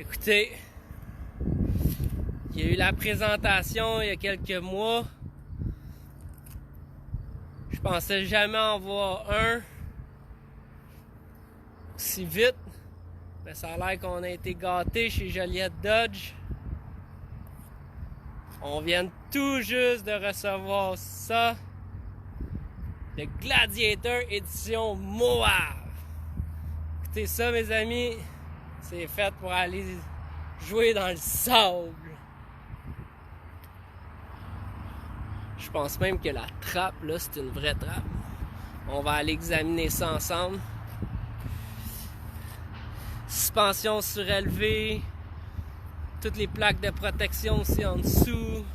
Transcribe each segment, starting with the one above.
Écoutez, il y a eu la présentation il y a quelques mois. Je pensais jamais en voir un si vite. Mais ça a l'air qu'on a été gâtés chez Joliette Dodge. On vient tout juste de recevoir ça. Le Gladiator édition Moab. Écoutez ça, mes amis. C'est fait pour aller jouer dans le sable. Je pense même que la trappe, là, c'est une vraie trappe. On va aller examiner ça ensemble. Suspension surélevée. Toutes les plaques de protection aussi en dessous.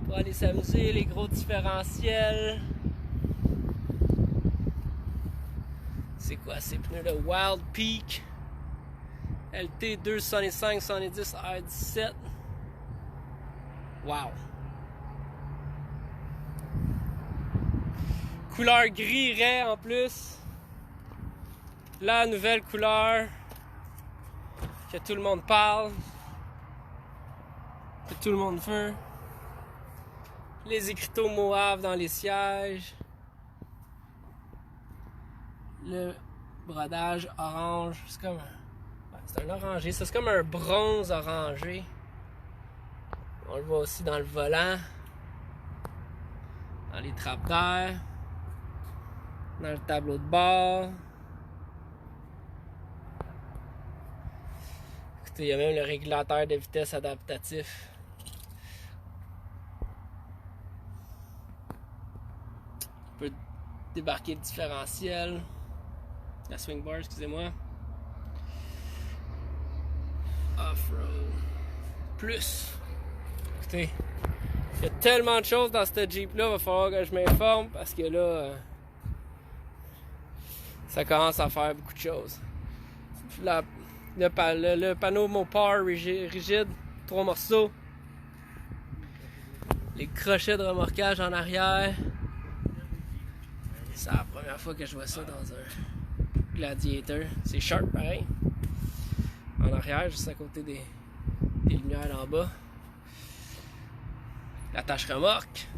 Pour aller s'amuser, les gros différentiels. C'est quoi ces pneus là? Wild Peak LT 265 110 R17. Wow! Couleur gris raie en plus. La nouvelle couleur que tout le monde parle, que tout le monde veut. Les écriteaux Moab dans les sièges. Le brodage orange. C'est comme c'est un orangé. C'est comme un bronze orangé. On le voit aussi dans le volant. Dans les trappes d'air. Dans le tableau de bord. Écoutez, il y a même le régulateur de vitesse adaptatif. On peut débarquer le différentiel. La swing bar, excusez-moi. Off-road. Plus. Écoutez, il y a tellement de choses dans ce Jeep-là, il va falloir que je m'informe parce que là, ça commence à faire beaucoup de choses. Le panneau Mopar rigide, 3 morceaux. Les crochets de remorquage en arrière. C'est la première fois que je vois ça dans un Gladiator. C'est sharp pareil. En arrière, juste à côté des lumières en bas. L'attache remorque.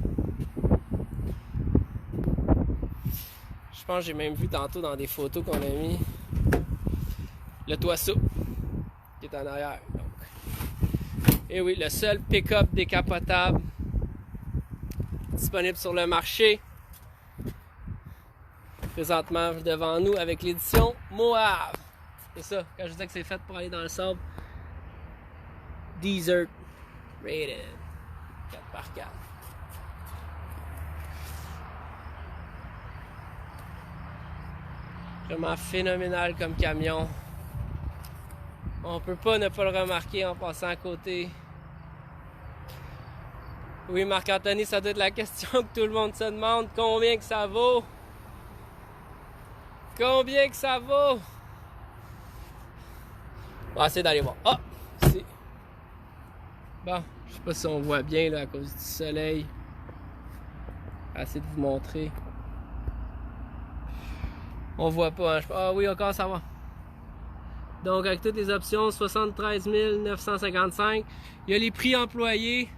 Je pense que j'ai même vu tantôt dans des photos qu'on a mis le toit souple qui est en arrière. Donc. Et oui, le seul pick-up décapotable disponible sur le marché. Présentement devant nous avec l'édition Moab. C'est ça, quand je disais que c'est fait pour aller dans le sable. Desert Rated 4x4. Vraiment phénoménal comme camion. On peut pas ne pas le remarquer en passant à côté. Oui, Marc-Anthony, ça doit être la question que tout le monde se demande. Combien que ça vaut? Combien que ça vaut? On va essayer d'aller voir. Ah! Ici. Bon, je sais pas si on voit bien là à cause du soleil. Je vais essayer de vous montrer. On voit pas, hein? Ah oui, encore ça va. Donc avec toutes les options, 73 955. Il y a les prix employés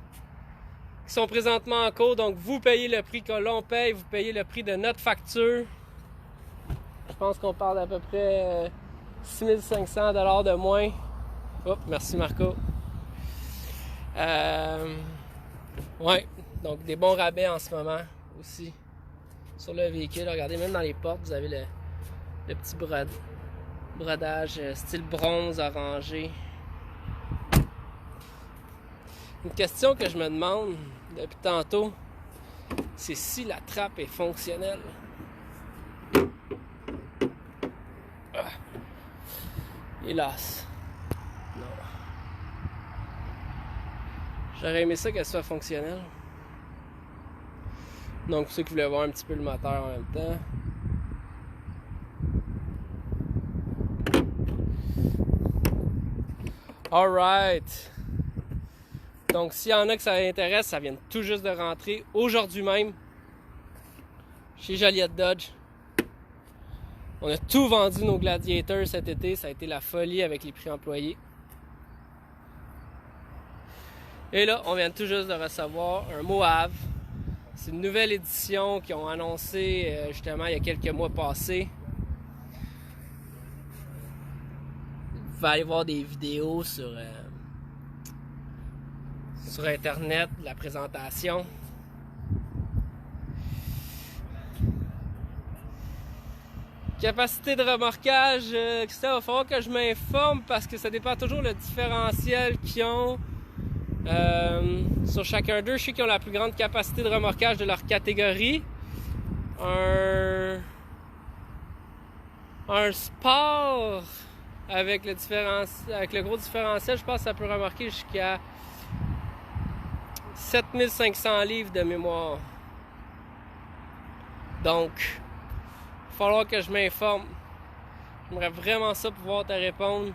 qui sont présentement en cours. Donc vous payez le prix que l'on paye, vous payez le prix de notre facture. Je pense qu'on parle d'à peu près 6500 $ de moins. Hop, merci Marco. Ouais, donc des bons rabais en ce moment aussi sur le véhicule. Regardez, même dans les portes, vous avez le petit brodage style bronze orangé. Une question que je me demande depuis tantôt, c'est si la trappe est fonctionnelle. Hélas. Non. J'aurais aimé ça qu'elle soit fonctionnelle. Donc pour ceux qui voulaient voir un petit peu le moteur en même temps. Alright. Donc s'il y en a que ça intéresse, ça vient tout juste de rentrer aujourd'hui même chez Joliette Dodge. On a tout vendu nos Gladiators cet été, ça a été la folie avec les prix employés. Et là, on vient tout juste de recevoir un Moave. C'est une nouvelle édition qu'ils ont annoncé justement il y a quelques mois passés. Vous pouvez aller voir des vidéos sur Internet, la présentation. Capacité de remorquage, ça va falloir que je m'informe parce que ça dépend toujours le différentiel qu'ils ont sur chacun d'eux. Je sais qu'ils ont la plus grande capacité de remorquage de leur catégorie. Un sport avec le gros différentiel, je pense que ça peut remorquer jusqu'à 7500 livres de mémoire. Donc, il va falloir que je m'informe. J'aimerais vraiment ça pouvoir te répondre.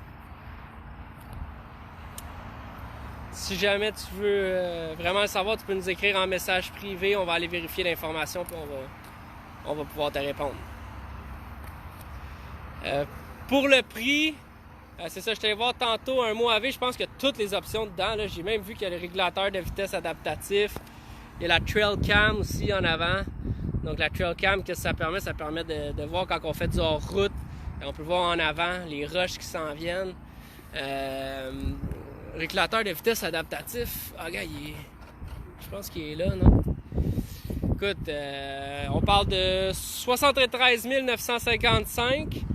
Si jamais tu veux vraiment le savoir, tu peux nous écrire en message privé. On va aller vérifier l'information puis on va pouvoir te répondre. Pour le prix, c'est ça, je t'allais voir tantôt un Moave. Je pense qu'il y a toutes les options dedans. Là. J'ai même vu qu'il y a le régulateur de vitesse adaptatif. Il y a la Trail Cam aussi en avant. Donc la Trail Cam, qu'est-ce que ça permet? Ça permet de voir quand on fait du hors-route. On peut voir en avant les rushs qui s'en viennent. Régulateur de vitesse adaptatif. Ah, gars, je pense qu'il est là, non? Écoute, on parle de 73 955,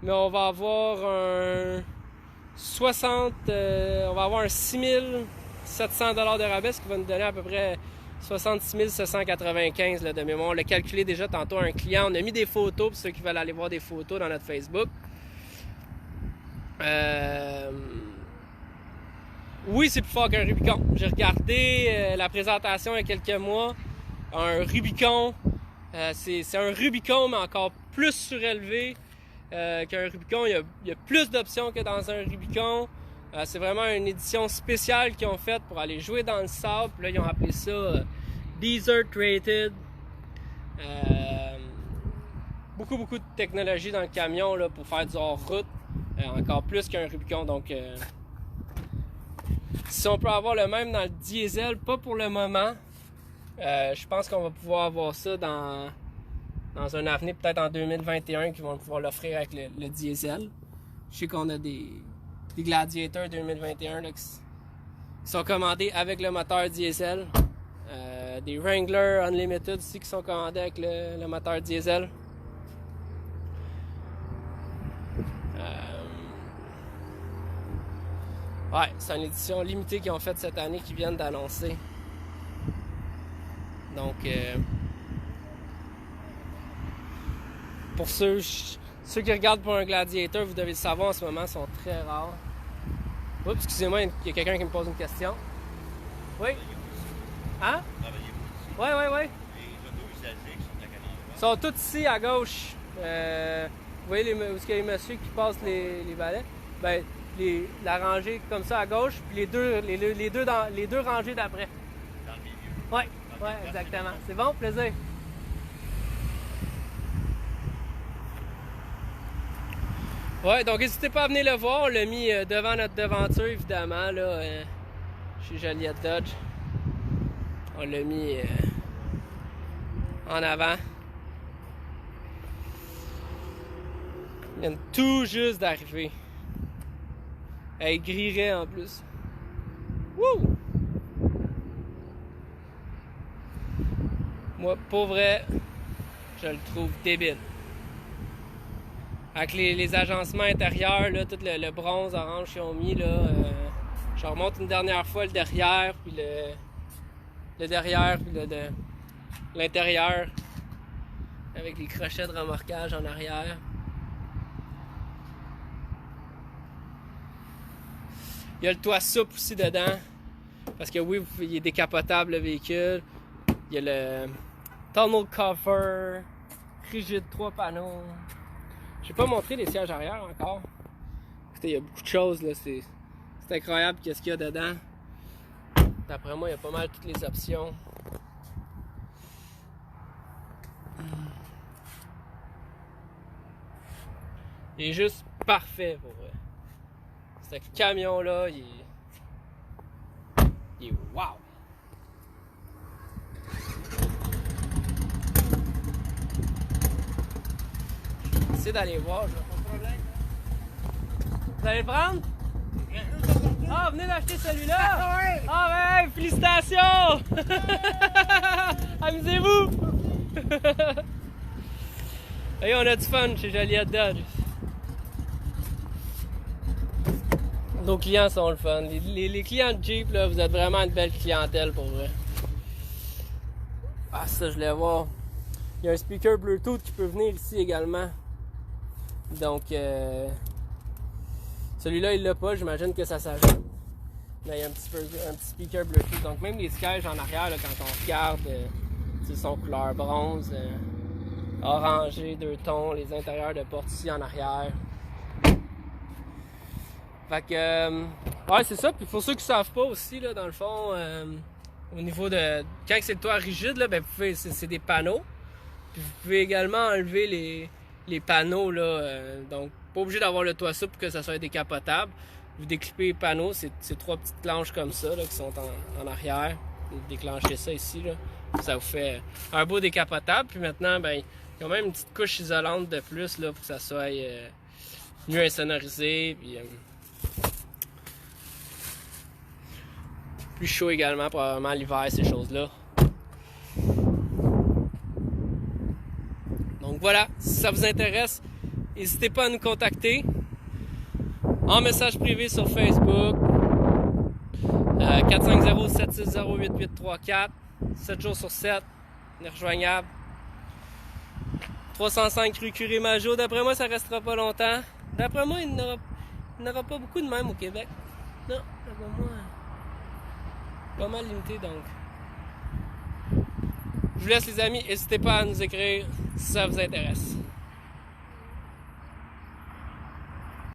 mais on va avoir un 6 700 $ de rabais, ce qui va nous donner à peu près 66 795 là, de mémoire. On l'a calculé déjà tantôt à un client. On a mis des photos pour ceux qui veulent aller voir des photos dans notre Facebook. Oui, c'est plus fort qu'un Rubicon. J'ai regardé la présentation il y a quelques mois. Un Rubicon, c'est un Rubicon, mais encore plus surélevé qu'un Rubicon. Il y a plus d'options que dans un Rubicon. C'est vraiment une édition spéciale qu'ils ont faite pour aller jouer dans le sable. Là, ils ont appelé ça Desert Rated. Beaucoup de technologie dans le camion là, pour faire du hors-route. Encore plus qu'un Rubicon. Donc, si on peut avoir le même dans le diesel, pas pour le moment. Je pense qu'on va pouvoir avoir ça dans un avenir, peut-être en 2021, qu'ils vont pouvoir l'offrir avec le diesel. Je sais qu'on a des Gladiator 2021 là, qui sont commandés avec le moteur diesel. Des Wrangler Unlimited aussi qui sont commandés avec le moteur diesel. Ouais, c'est une édition limitée qu'ils ont faite cette année, qu'ils viennent d'annoncer. Donc, pour ceux qui regardent pour un Gladiator, vous devez le savoir, en ce moment, sont très rares. Oups, excusez-moi, il y a quelqu'un qui me pose une question. Oui? Hein? Oui. Les autos usagées qui sont à Canada. Ils sont tous ici à gauche. Vous voyez où il y a les messieurs qui passent les balais? Ben, la rangée comme ça à gauche, puis les deux rangées d'après. Dans le milieu? Oui, exactement. C'est bon, plaisir. Ouais, donc n'hésitez pas à venir le voir. On l'a mis devant notre devanture, évidemment, là, chez Joliette Dodge. On l'a mis en avant. Ils viennent tout juste d'arriver. Elle grillerait en plus. Wouh! Moi, pour vrai, je le trouve débile. Avec les agencements intérieurs, là, tout le bronze orange qu'ils ont mis, là, je remonte une dernière fois le derrière, puis le derrière, puis l'intérieur, avec les crochets de remorquage en arrière. Il y a le toit souple aussi dedans, parce que oui, il est décapotable le véhicule. Il y a le tunnel cover, rigide 3 panneaux. Je n'ai pas montré les sièges arrière encore. Écoutez, il y a beaucoup de choses là, c'est incroyable qu'est-ce qu'il y a dedans. D'après moi, il y a pas mal toutes les options. Il est juste parfait pour vrai. Ce camion là, il est où? Wow! J'essaie d'aller voir, là. Pas de problème. Vous allez le prendre? Ah, venez d'acheter celui-là! Ah ouais! Ah ouais, félicitations! Amusez-vous! Hey, on a du fun chez Joliet Dodge. Nos clients sont le fun. Les clients de Jeep, là, vous êtes vraiment une belle clientèle pour vrai. Ah, ça, je voulais voir. Il y a un speaker Bluetooth qui peut venir ici également. Donc, celui-là, il l'a pas. J'imagine que ça s'ajoute. Mais il y a un petit speaker Bluetooth. Donc, même les sièges en arrière, là, quand on regarde, ils sont couleur bronze, orangé, 2 tons. Les intérieurs de porte ici en arrière. Fait que, ouais, c'est ça. Puis pour ceux qui savent pas aussi, là, dans le fond, au niveau de. Quand c'est le toit rigide, là, ben, vous pouvez, c'est des panneaux. Puis vous pouvez également enlever les panneaux, là. Donc, pas obligé d'avoir le toit souple pour que ça soit décapotable. Vous déclipez les panneaux, c'est 3 petites planches comme ça, là, qui sont en arrière. Vous déclenchez ça ici, là. Ça vous fait un beau décapotable. Puis maintenant, ben, il y a même une petite couche isolante de plus, là, pour que ça soit mieux insonorisé. Puis, plus chaud également, probablement l'hiver, ces choses-là. Donc voilà, si ça vous intéresse, n'hésitez pas à nous contacter en message privé sur Facebook. 450-760-8834. 7 jours sur 7. On est rejoignable. 305 rue Curie-Major. D'après moi, ça restera pas longtemps. D'après moi, il n'y aura pas beaucoup de même au Québec. Non, d'après moi, pas mal limité donc. Je vous laisse les amis, n'hésitez pas à nous écrire si ça vous intéresse.